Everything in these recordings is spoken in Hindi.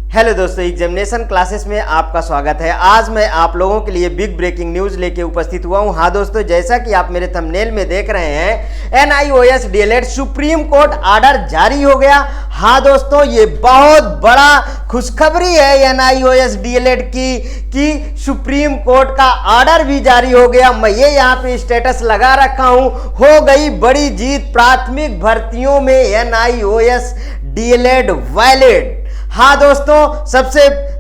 हेलो दोस्तों, एग्जामिनेशन क्लासेस में आपका स्वागत है। आज मैं आप लोगों के लिए बिग ब्रेकिंग न्यूज़ लेके उपस्थित हुआ हूं। हाँ दोस्तों, जैसा कि आप मेरे थंबनेल में देख रहे हैं, NIOS DElEd supreme court order जारी हो गया। हाँ दोस्तों, ये बहुत बड़ा खुशखबरी है NIOS डीएलएड की कि सुप्रीम कोर्ट का आर्डर भी जारी हो गया। मैं ये यहाँ पे स्टेटस लगा रखा हूँ, हो गई बड़ी जीत, प्राथमिक भर्तियों में NIOS डीएलएड वैलिड। हाँ दोस्तों,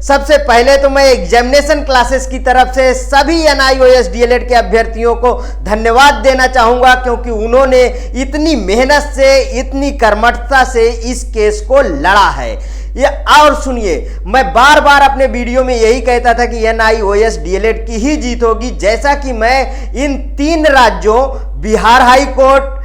सबसे पहले तो मैं एग्जामिनेशन क्लासेस की तरफ से सभी NIOS डीएलएड के अभ्यर्थियों को धन्यवाद देना चाहूँगा, क्योंकि उन्होंने इतनी मेहनत से, इतनी कर्मठता से इस केस को लड़ा है। ये और सुनिए, मैं बार बार अपने वीडियो में यही कहता था कि NIOS डीएलएड की ही जीत होगी। जैसा कि मैं इन तीन राज्यों Bihar high court,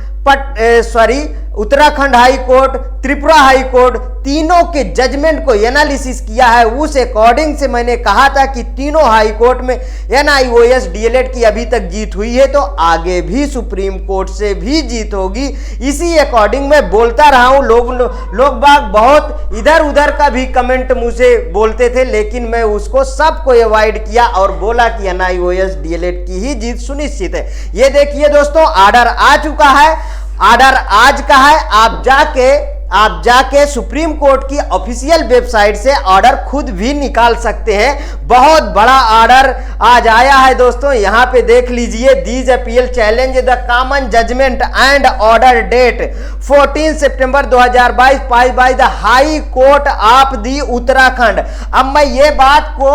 Uttarakhand high court, Tripura high court, तीनों के जजमेंट को एनालिसिस किया है। उस अकॉर्डिंग से मैंने कहा था कि तीनों हाई कोर्ट में NIOS डीएलएड की अभी तक जीत हुई है, तो आगे भी सुप्रीम कोर्ट से भी जीत होगी। इसी अकॉर्डिंग मैं बोलता रहा हूं। लोग बाग बहुत इधर उधर का भी कमेंट मुझे बोलते थे, लेकिन मैं उसको सबको अवॉइड किया और बोला कि NIOS डीएलएड की ही जीत सुनिश्चित है। ये देखिए दोस्तों, आर्डर आ चुका है। आर्डर आज का है। आप जाके सुप्रीम कोर्ट की ऑफिशियल वेबसाइट से ऑर्डर खुद भी निकाल सकते हैं। बहुत बड़ा ऑर्डर आज आया है दोस्तों, यहां पे देख लीजिए। These appeal challenge the common judgment and order date 14 September 2022 pass by the high court of the Uttarakhand. अब मैं ये बात को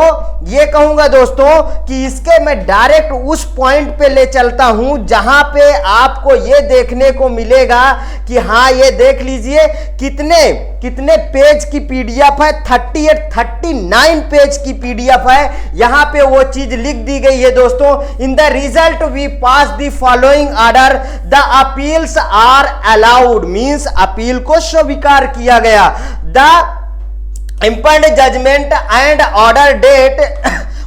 ये कहूंगा दोस्तों कि इसके मैं डायरेक्ट उस पॉइंट पे ले चलता हूं जहां पे आपको ये देखने को मिलेगा कि हाँ, ये देख लीजिए कितने पेज की पीडीएफ है। 39 पेज की पीडीएफ है। यहां पे वो चीज लिख दी गई है दोस्तों। In the result we pass the following order, the appeals are allowed, means appeal को स्वीकार किया गया। The impugned judgment and order date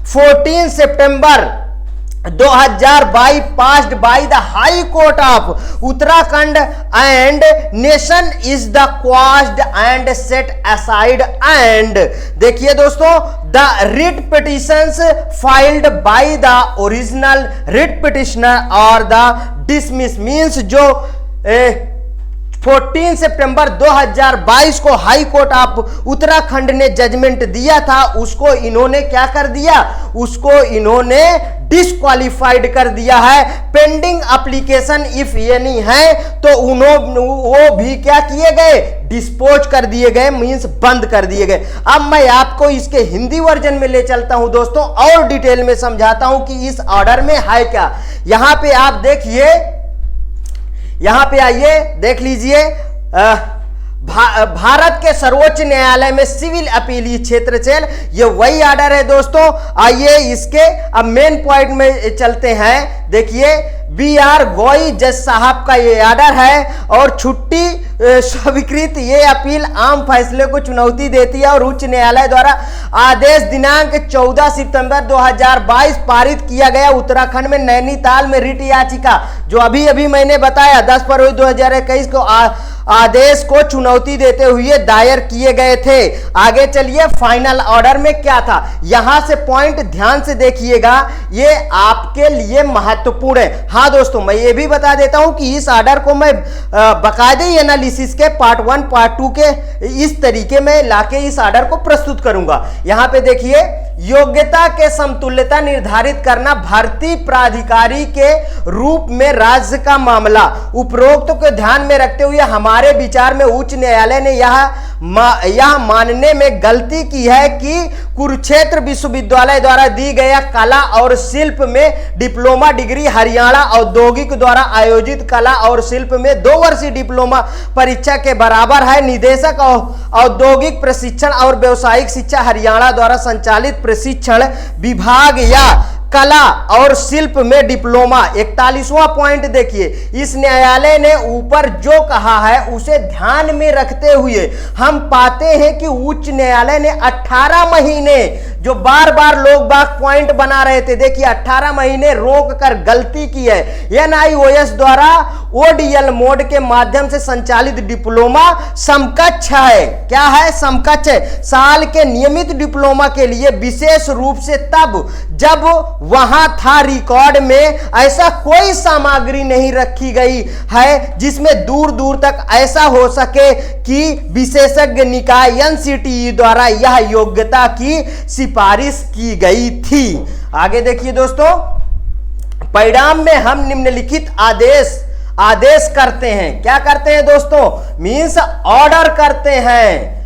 14 September 2022 passed by the high court of Uttarakhand and nation is the quashed and set aside. And देखिए दोस्तों, the writ petitions filed by the original writ petitioner और द डिसमिस, मींस जो 14 सितंबर 2022 को हाई कोर्ट ऑफ उत्तराखंड ने जजमेंट दिया था, उसको इन्होंने क्या कर दिया, उसको इन्होंने डिस्क्वालिफाइड कर दिया है। पेंडिंग एप्लीकेशन इफ एनी है तो वो भी क्या किए गए, डिस्पोज कर दिए गए, मींस बंद कर दिए गए। अब मैं आपको इसके हिंदी वर्जन में ले चलता हूं दोस्तों और डिटेल में समझाता हूं कि इस ऑर्डर में है क्या। यहां पे आप देखिए, यहां पे आइए, देख लीजिए। भारत के सर्वोच्च न्यायालय में सिविल अपीली क्षेत्र सेल, ये वही ऑर्डर है दोस्तों। आइए इसके अब मेन पॉइंट में चलते हैं। देखिए, BR गोई जज साहब का ये ऑर्डर है और छुट्टी स्वीकृत। ये अपील आम फैसले को चुनौती देती है और उच्च न्यायालय द्वारा आदेश दिनांक 14 सितंबर 2022 पारित किया गया। उत्तराखंड में नैनीताल में रिट याचिका जो अभी मैंने बताया 10 फरवरी 2021 को आदेश को चुनौती देते हुए दायर किए गए थे। आगे चलिए, फाइनल ऑर्डर में क्या था, यहां से पॉइंट ध्यान से देखिएगा, ये आपके लिए महत्वपूर्ण है। हाँ दोस्तों, मैं ये भी बता देता हूं कि इस ऑर्डर को मैं बाकायदे एनालिसिस के पार्ट 1 पार्ट 2 के इस तरीके में लाके इस ऑर्डर को प्रस्तुत करूंगा। यहां पे देखिए, योग्यता के समतुल्यता निर्धारित करना भर्ती प्राधिकारी के रूप में राज्य का मामला। उपरोक्त को ध्यान में रखते हुए हमारे विचार में उच्च न्यायालय ने यह मानने में गलती की है कि कुरुक्षेत्र विश्वविद्यालय द्वारा दी गया कला और शिल्प में डिप्लोमा डिग्री हरियाणा औद्योगिक द्वारा आयोजित कला और शिल्प में 2 वर्षीय डिप्लोमा परीक्षा के बराबर है। निदेशक औद्योगिक प्रशिक्षण और व्यवसायिक शिक्षा हरियाणा द्वारा संचालित प्रशिक्षण विभाग या कला और शिल्प में डिप्लोमा। 41वां पॉइंट देखिए, इस न्यायालय ने ऊपर जो कहा है उसे ध्यान में रखते हुए हम पाते हैं कि उच्च न्यायालय ने 18 महीने जो बार बार लोग बाग पॉइंट बना रहे थे। देखिए 18 महीने रोक कर गलती की है। एनआईओएस द्वारा ओडीएल मोड के माध्यम से संचालित डिप्लोमा समकक्ष है। क्या है? समकक्ष है। साल के नियमित डिप्लोमा के लिए विशेष रूप से तब जब वहां था रिकॉर्ड में ऐसा कोई सामग्री नहीं रखी गई है जिसमें दूर दूर तक ऐसा हो सके कि विशेषज्ञ निकाय एनसीटीई द्वारा यह योग्यता की सिफारिश की गई थी। आगे देखिए दोस्तों, परिणाम में हम निम्नलिखित आदेश करते हैं। क्या करते हैं दोस्तों? मीन्स ऑर्डर करते हैं,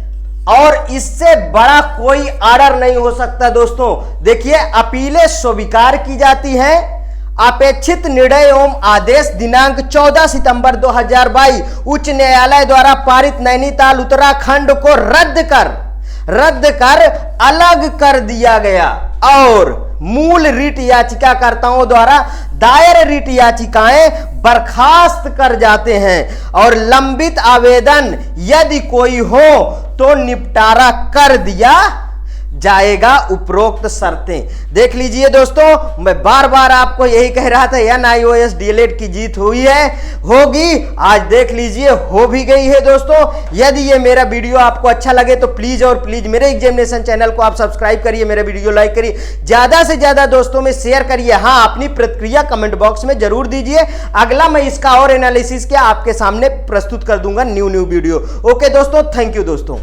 और इससे बड़ा कोई ऑर्डर नहीं हो सकता दोस्तों। देखिए, अपीलें स्वीकार की जाती हैं। अपेक्षित निर्णय एवं आदेश दिनांक 14 सितंबर 2022 उच्च न्यायालय द्वारा पारित नैनीताल उत्तराखंड को रद्द कर अलग कर दिया गया, और मूल रिट याचिकाकर्ताओं द्वारा दायर रिट याचिकाएं बर्खास्त कर जाते हैं, और लंबित आवेदन यदि कोई हो तो निपटारा कर दिया जाएगा उपरोक्त शर्तें। देख लीजिए दोस्तों, मैं बार बार आपको यही कह रहा था, एनआईओएस डीएलएड की जीत हुई है, होगी। आज देख लीजिए हो भी गई है दोस्तों। यदि ये मेरा वीडियो आपको अच्छा लगे तो प्लीज और प्लीज मेरे एग्जामिनेशन चैनल को आप सब्सक्राइब करिए, मेरा वीडियो लाइक करिए, ज्यादा से ज्यादा दोस्तों में शेयर करिए। हाँ, अपनी प्रतिक्रिया कमेंट बॉक्स में जरूर दीजिए। अगला मैं इसका और एनालिसिस क्या आपके सामने प्रस्तुत कर दूंगा न्यू वीडियो। ओके दोस्तों, थैंक यू दोस्तों।